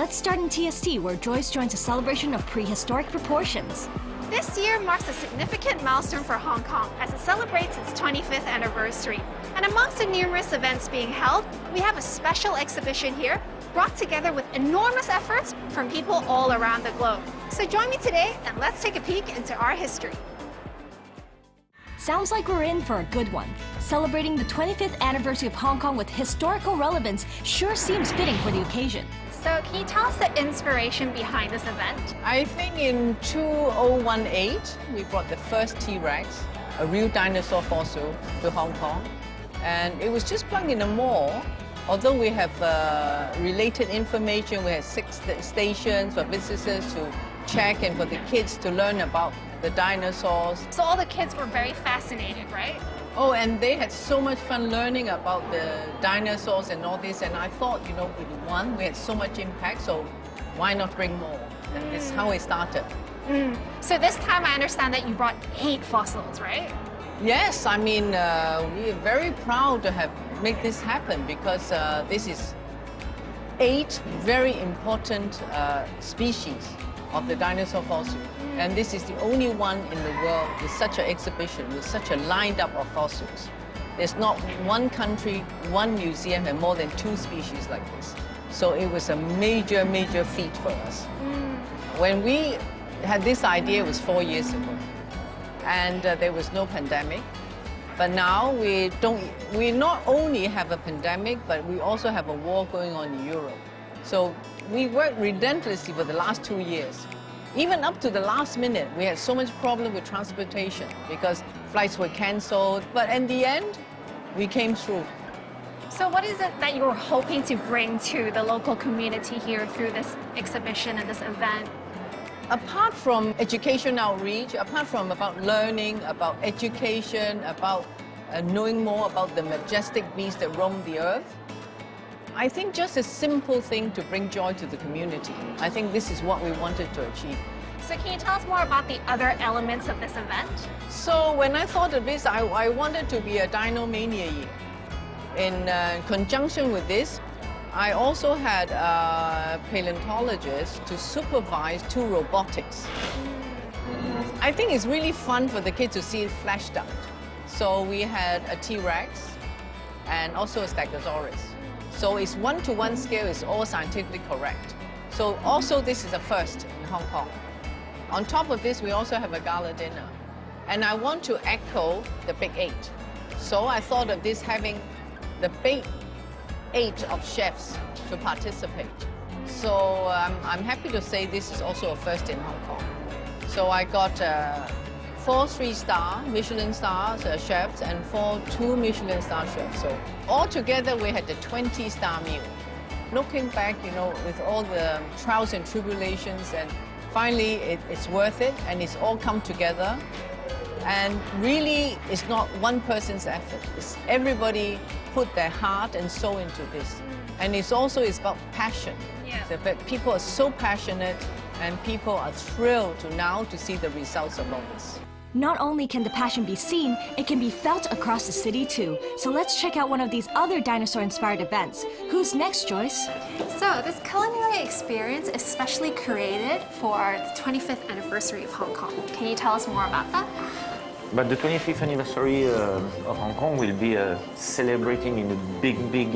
Let's start in TST, where Joyce joins a celebration of prehistoric proportions. This year marks a significant milestone for Hong Kong as it celebrates its 25th anniversary. And amongst the numerous events being held, we have a special exhibition here brought together with enormous efforts from people all around the globe. So join me today and let's take a peek into our history. Sounds like we're in for a good one. Celebrating the 25th anniversary of Hong Kong with historical relevance sure seems fitting for the occasion. So can you tell us the inspiration behind this event? I think in 2018, we brought the first T-Rex, a real dinosaur fossil, to Hong Kong. And it was just plugged in a mall. Although we have related information, we had 6 stations for visitors to check and for the kids to learn about the dinosaurs. So all the kids were very fascinated, right? Oh, and they had so much fun learning about the dinosaurs and all this. And I thought, you know, with one, we had so much impact, so why not bring more? And that's how it started. So this time I understand that you brought 8 fossils, right? Yes, I mean, we are very proud to have made this happen because this is 8 very important species of the dinosaur fossil. And this is the only one in the world with such an exhibition, with such a lined up of fossils. There's not one country, one museum have more than 2 species like this. So it was a major, major feat for us. When we had this idea, it was 4 years ago. And there was no pandemic. But now we not only have a pandemic, but we also have a war going on in Europe. So we worked relentlessly for the last 2 years. Even up to the last minute, we had so much problem with transportation because flights were canceled. But in the end, we came through. So what is it that you're hoping to bring to the local community here through this exhibition and this event? Apart from education outreach, apart from about learning, about education, about knowing more about the majestic beasts that roam the earth, I think just a simple thing to bring joy to the community. I think this is what we wanted to achieve. So can you tell us more about the other elements of this event? So when I thought of this, I wanted to be a Dino Mania year. In conjunction with this, I also had a paleontologist to supervise 2 robotics. I think it's really fun for the kids to see it fleshed out. So we had a T-Rex and also a Stegosaurus. So it's 1-to-1 scale, it's all scientifically correct. So also this is a first in Hong Kong. On top of this, we also have a gala dinner. And I want to echo the Big 8. So I thought of this having the Big 8 of chefs to participate. So I'm happy to say this is also a first in Hong Kong. So I got 4 3-star Michelin stars chefs and 4 2 Michelin star chefs. So altogether we had the 20-star meal. Looking back, you know, with all the trials and tribulations, and finally it's worth it and it's all come together. And really, it's not one person's effort. It's everybody put their heart and soul into this. And it's about passion. Yeah. So that people are so passionate and people are thrilled to see the results of all this. Not only can the passion be seen, it can be felt across the city too. So let's check out one of these other dinosaur-inspired events. Who's next, Joyce? So this culinary experience is specially created for the 25th anniversary of Hong Kong. Can you tell us more about that? But the 25th anniversary of Hong Kong will be celebrating in a big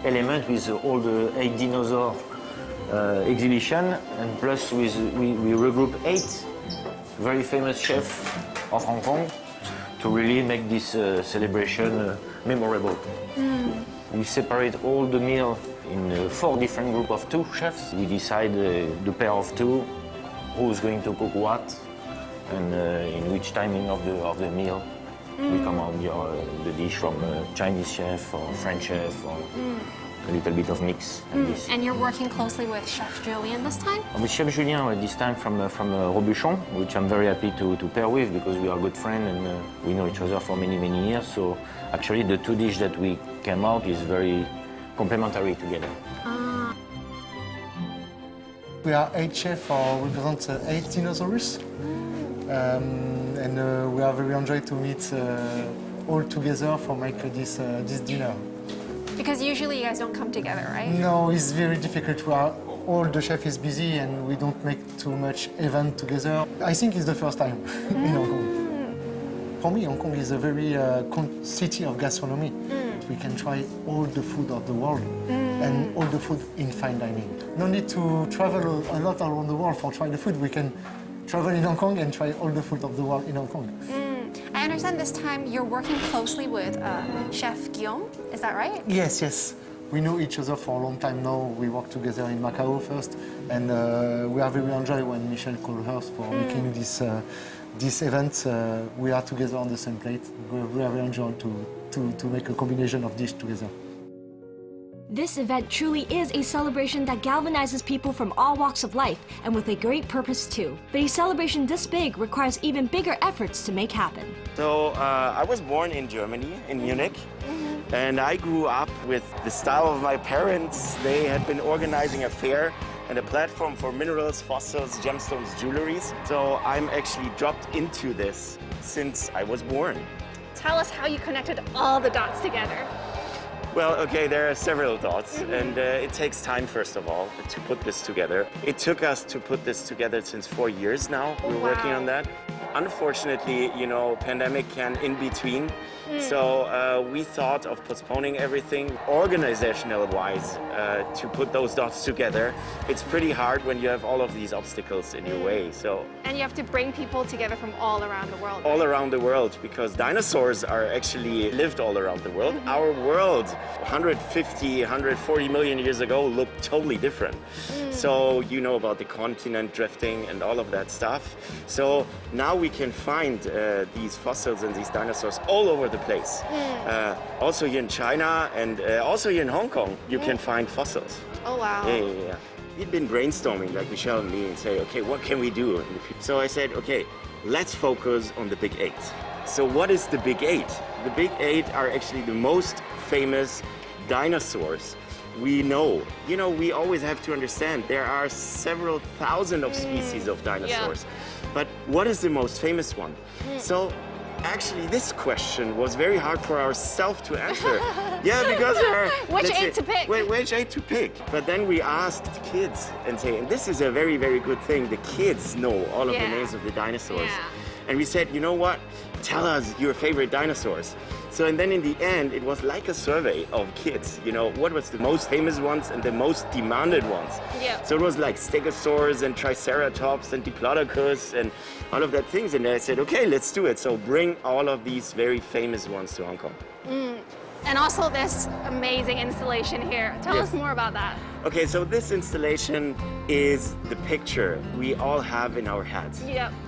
element with all the 8 dinosaur exhibition, and plus we regroup 8 very famous chefs of Hong Kong to really make this celebration memorable. We separate all the meal in 4 different groups of 2 chefs. We decide the pair of 2, who's going to cook what, and in which timing of the meal. We come out the dish from a Chinese chef or French chef or a little bit of mix. And you're working closely with Chef Julien this time? With Chef Julien this time from Robuchon, which I'm very happy to pair with because we are good friends and we know each other for many years. So actually the 2 dishes that we came out is very complementary together. We are 8 chefs who represent 8 dinosaurs. And we are very enjoyed to meet all together for make this dinner. Because usually you guys don't come together, right? No, it's very difficult. We are all the chef is busy and we don't make too much event together. I think it's the first time in Hong Kong. For me, Hong Kong is a very city of gastronomy. We can try all the food of the world and all the food in fine dining. No need to travel a lot around the world for trying the food. We can travel in Hong Kong and try all the food of the world in Hong Kong. I understand this time you're working closely with Chef Guillaume, is that right? Yes, yes. We know each other for a long time now. We worked together in Macau first, and we are very enjoyed when Michel called us for making this event. We are together on the same plate. We are very enjoyed to make a combination of dishes together. This event truly is a celebration that galvanizes people from all walks of life, and with a great purpose too. But a celebration this big requires even bigger efforts to make happen. So I was born in Germany, in Munich, and I grew up with the style of my parents. They had been organizing a fair and a platform for minerals, fossils, gemstones, jewelries. So I'm actually dropped into this since I was born. Tell us how you connected all the dots together. Well, okay, there are several dots, and it takes time, first of all, to put this together. It took us to put this together since 4 years now. We're working on that. Unfortunately, you know, pandemic can in between. So we thought of postponing everything organizational-wise to put those dots together. It's pretty hard when you have all of these obstacles in your way. So. And you have to bring people together from all around the world. All around the world, because dinosaurs are actually lived all around the world. Our world 150, 140 million years ago looked totally different. So you know about the continent drifting and all of that stuff. So now we can find these fossils and these dinosaurs all over the place. Also here in China and also here in Hong Kong, you can find fossils. Oh, wow. Yeah. We'd been brainstorming, like Michelle and me, and say, okay, what can we do in the future? So I said, okay, let's focus on the big 8. So what is the big 8? The big 8 are actually the most famous dinosaurs we know. You know, we always have to understand there are several thousand of species of dinosaurs. But what is the most famous one? So actually this question was very hard for ourselves to answer. Yeah, because there are... Which 8 to pick? Which 8 to pick? But then we asked kids and say, and this is a very, very good thing, the kids know all of the names of the dinosaurs. And we said, you know what? Tell us your favorite dinosaurs. So, and then in the end, it was like a survey of kids, you know, what was the most famous ones and the most demanded ones. So it was like Stegosaurus and Triceratops and Diplodocus and all of that things. And I said, okay, let's do it. So bring all of these very famous ones to Hong Kong. And also this amazing installation here. Tell us more about that. Okay, so this installation is the picture we all have in our heads.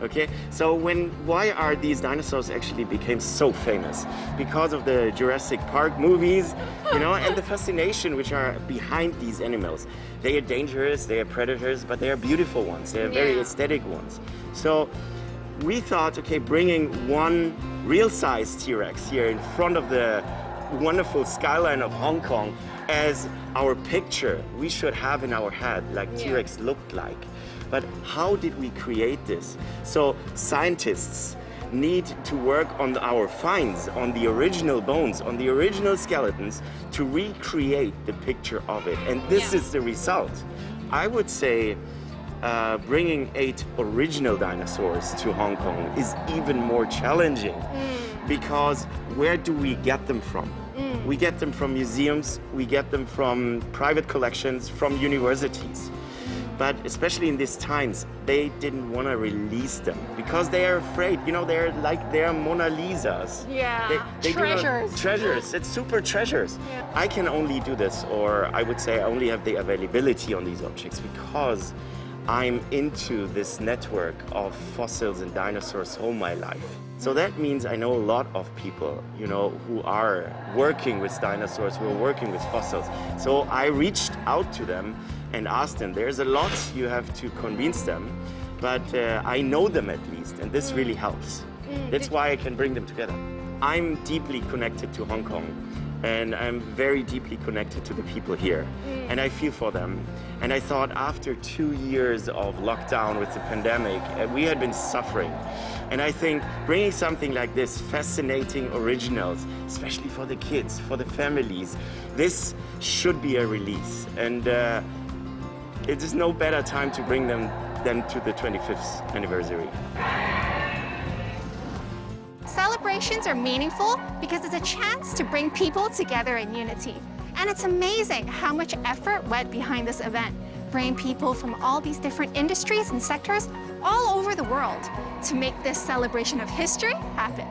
Okay, so why are these dinosaurs actually became so famous? Because of the Jurassic Park movies, you know, and the fascination which are behind these animals. They are dangerous, they are predators, but they are beautiful ones. They are very aesthetic ones. So we thought, okay, bringing one real-size T-Rex here in front of the wonderful skyline of Hong Kong as our picture we should have in our head, like T-Rex looked like. But how did we create this? So scientists need to work on our finds, on the original bones, on the original skeletons to recreate the picture of it. And this is the result. I would say bringing 8 original dinosaurs to Hong Kong is even more challenging. Because where do we get them from? We get them from museums, we get them from private collections, from universities. But especially in these times, they didn't want to release them because they are afraid. You know, they're Mona Lisas. They treasures. Treasures, it's super treasures. I can only do this, or I would say I only have the availability on these objects because I'm into this network of fossils and dinosaurs all my life. So that means I know a lot of people, you know, who are working with dinosaurs, who are working with fossils. So I reached out to them and asked them, there's a lot you have to convince them, but I know them at least, and this really helps. That's why I can bring them together. I'm deeply connected to Hong Kong, and I'm very deeply connected to the people here, and I feel for them. And I thought after 2 years of lockdown with the pandemic, we had been suffering. And I think bringing something like this, fascinating originals, especially for the kids, for the families, this should be a release. And it is no better time to bring them than to the 25th anniversary. Celebrations are meaningful because it's a chance to bring people together in unity. And it's amazing how much effort went behind this event, bringing people from all these different industries and sectors all over the world to make this celebration of history happen.